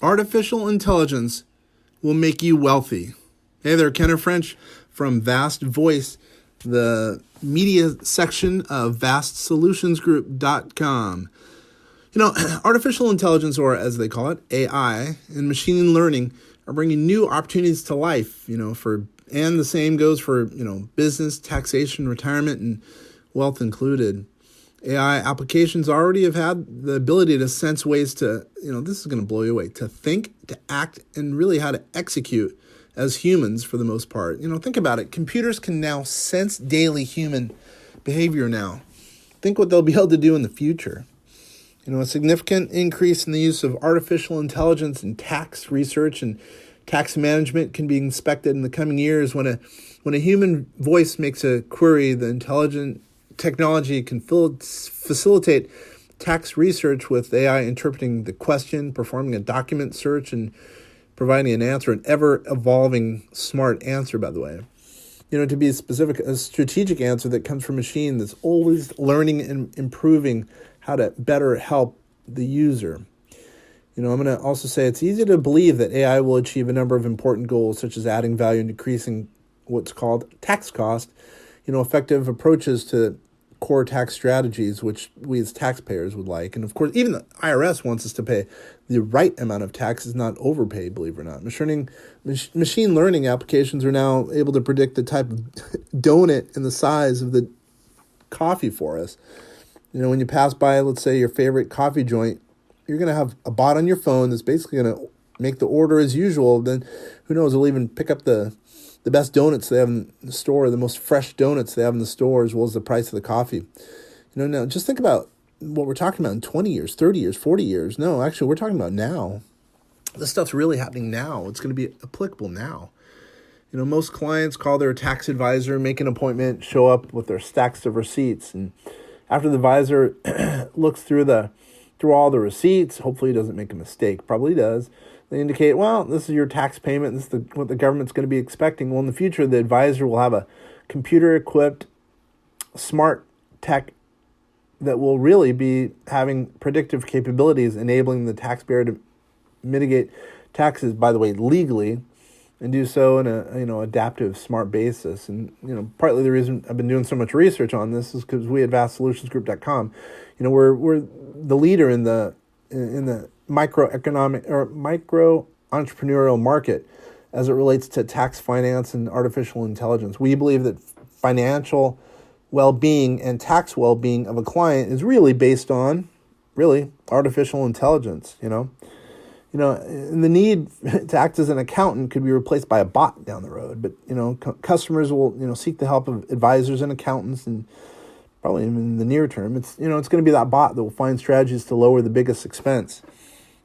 Artificial intelligence will make you wealthy. Hey there, Kenner French from Vast Voice, the media section of vastsolutionsgroup.com. You know, artificial intelligence, or as they call it, AI, and machine learning are bringing new opportunities to life, and the same goes for, business, taxation, retirement, and wealth included. AI applications already have had the ability to sense ways to, this is going to blow you away, to think, to act, and really how to execute as humans for the most part. Think about it. Computers can now sense daily human behavior now. Think what they'll be able to do in the future. A significant increase in the use of artificial intelligence in tax research and tax management can be expected in the coming years. When a human voice makes a query, the intelligent technology can facilitate tax research with AI interpreting the question, performing a document search, and providing an answer, an ever-evolving smart answer, by the way. To be specific, a strategic answer that comes from a machine that's always learning and improving how to better help the user. I'm going to also say it's easy to believe that AI will achieve a number of important goals, such as adding value and decreasing what's called tax cost, effective approaches to core tax strategies, which we as taxpayers would like. And of course, even the IRS wants us to pay the right amount of taxes, not overpay, believe it or not. Machine learning applications are now able to predict the type of donut and the size of the coffee for us. When you pass by, let's say, your favorite coffee joint, you're going to have a bot on your phone that's basically going to make the order as usual. Then who knows, it'll even pick up the best donuts they have in the store, the most fresh donuts they have in the store, as well as the price of the coffee. Now just think about what we're talking about in 20 years, 30 years, 40 years. No, actually, we're talking about now. This stuff's really happening now. It's going to be applicable now. Most clients call their tax advisor, make an appointment, show up with their stacks of receipts. And after the advisor looks through all the receipts, hopefully he doesn't make a mistake, probably does. They indicate, well, this is your tax payment. This is what the government's going to be expecting. Well, in the future, the advisor will have a computer-equipped smart tech that will really be having predictive capabilities, enabling the taxpayer to mitigate taxes, by the way, legally, and do so in a adaptive, smart basis. And partly the reason I've been doing so much research on this is because we at vastsolutionsgroup.com, we're the leader in the microeconomic or micro entrepreneurial market as it relates to tax finance and artificial intelligence. We believe that financial well-being and tax well-being of a client is really based on artificial intelligence. And the need to act as an accountant could be replaced by a bot down the road. But customers will seek the help of advisors and accountants, and probably in the near term, it's going to be that bot that will find strategies to lower the biggest expense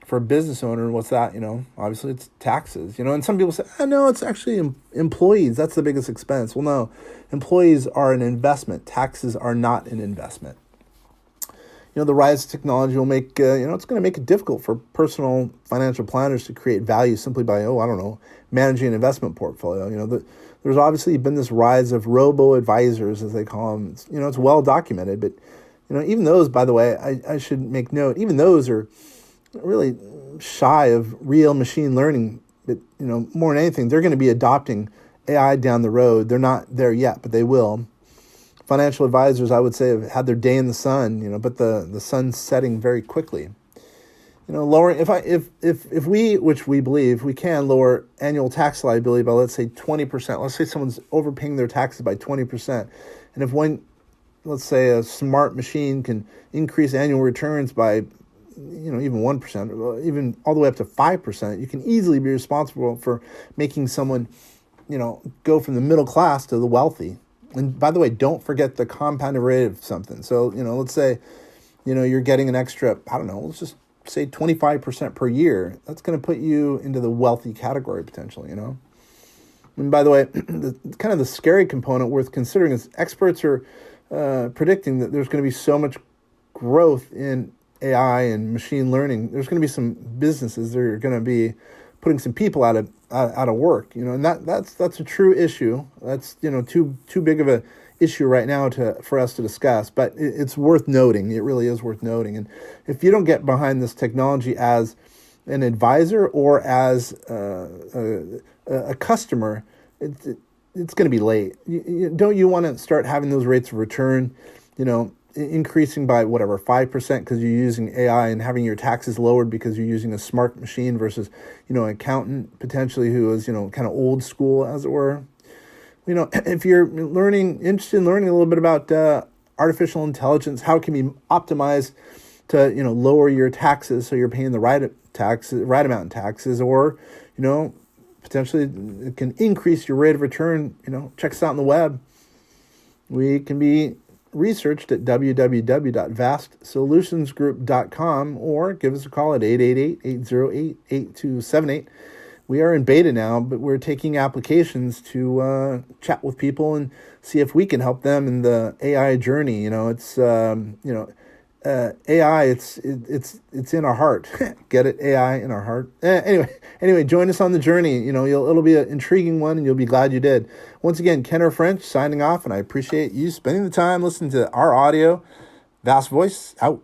for a business owner. What's that? Obviously it's taxes. And some people say, no, it's actually employees. That's the biggest expense. Well, no, employees are an investment. Taxes are not an investment. The rise of technology will make, it's going to make it difficult for personal financial planners to create value simply by, managing an investment portfolio. There's obviously been this rise of robo-advisors, as they call them. It's well documented, but, even those, by the way, I should make note, even those are really shy of real machine learning. But, more than anything, they're going to be adopting AI down the road. They're not there yet, but they will. Financial advisors, I would say, have had their day in the sun, but the sun's setting very quickly. Lowering if we, which we believe we can lower annual tax liability by, let's say, 20%. Let's say someone's overpaying their taxes by 20%, and if let's say a smart machine can increase annual returns by even 1%, or even all the way up to 5%, you can easily be responsible for making someone, go from the middle class to the wealthy. And by the way, don't forget the compounded rate of something. So, let's say, you're getting an extra, let's just say 25% per year. That's going to put you into the wealthy category potentially, And by the way, the scary component worth considering is experts are predicting that there's going to be so much growth in AI and machine learning. There's going to be some businesses that are going to be putting some people out of work, and that's a true issue. That's too big of a issue right now for us to discuss, but it's worth noting. It really is worth noting. And if you don't get behind this technology as an advisor or as a customer, it's going to be late. Don't you want to start having those rates of return, increasing by 5% because you're using AI, and having your taxes lowered because you're using a smart machine versus, an accountant potentially who is, kind of old school, as it were. If you're interested in learning a little bit about artificial intelligence, how it can be optimized to, lower your taxes so you're paying the right amount in taxes, or, potentially it can increase your rate of return, check us out on the web. We can be researched at www.vastsolutionsgroup.com, or give us a call at 888-808-8278. We are in beta now, but we're taking applications to chat with people and see if we can help them in the AI journey. It's AI. It's in our heart. Get it? AI in our heart. Anyway, join us on the journey. It'll be an intriguing one, and you'll be glad you did. Once again, Kenner French signing off, and I appreciate you spending the time listening to our audio. Vast Voice out.